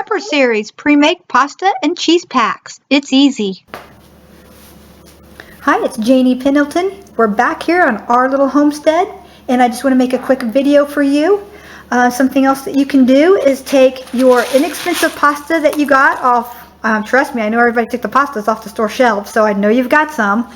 Prepper Series, pre-make pasta and cheese packs. It's easy. Hi, it's Janie Pendleton. We're back here on our little homestead, and I just want to make a quick video for you. Something else that you can do is take your inexpensive pasta that you got off, trust me, I know everybody took the pastas off the store shelves, so I know you've got some,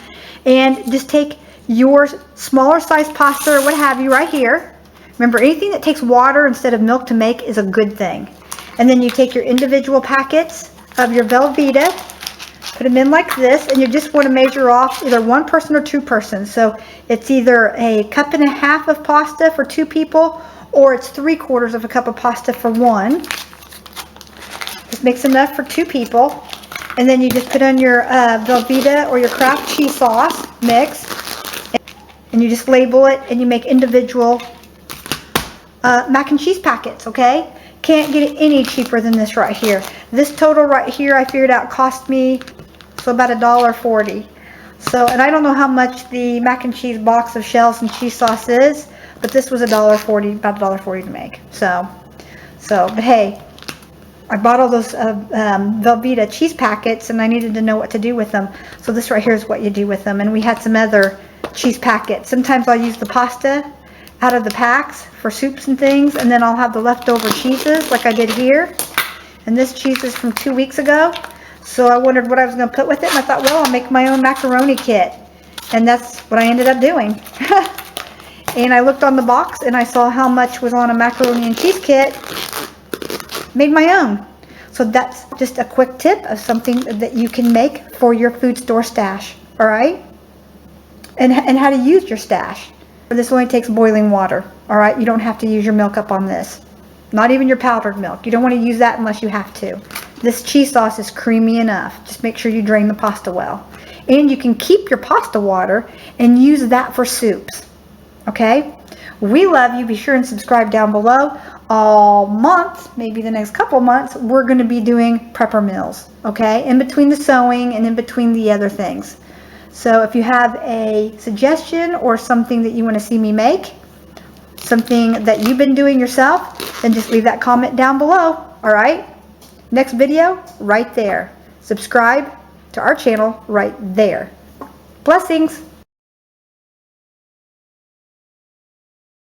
and just take your smaller size pasta or what have you right here. Remember, anything that takes water instead of milk to make is a good thing. And then you take your individual packets of your Velveeta, put them in like this, and you just want to measure off either one person or two persons. So it's either a cup and a half of pasta for two people, or it's 3/4 of a cup of pasta for one. Just makes enough for two people. And then you just put on your Velveeta or your Kraft cheese sauce mix, and you just label it, and you make individual mac and cheese packets, okay? Can't get it any cheaper than this right here. This total right here, I figured out, cost me about $1.40. So, and I don't know how much the mac and cheese box of shells and cheese sauce is, but this was $1.40, about $1.40 to make. So, but hey, I bought all those Velveeta cheese packets, and I needed to know what to do with them. So this right here is what you do with them. And we had some other cheese packets. Sometimes I'll use the pasta out of the packs for soups and things, and then I'll have the leftover cheeses like I did here. And this cheese is from 2 weeks ago, so I wondered what I was going to put with it, and I thought, well, I'll make my own macaroni kit, and that's what I ended up doing. And I looked on the box and I saw how much was on a macaroni and cheese kit, made my own. So that's just a quick tip of something that you can make for your food store stash. All right, and how to use your stash. This only takes boiling water, all right? You don't have to use your milk up on this. Not even your powdered milk. You don't want to use that unless you have to. This cheese sauce is creamy enough. Just make sure you drain the pasta well. And you can keep your pasta water and use that for soups, okay? We love you. Be sure and subscribe down below. All month, maybe the next couple months, we're going to be doing prepper meals, okay? In between the sewing and in between the other things. So if you have a suggestion or something that you want to see me make, something that you've been doing yourself, then just leave that comment down below, all right? Next video, right there. Subscribe to our channel right there. Blessings.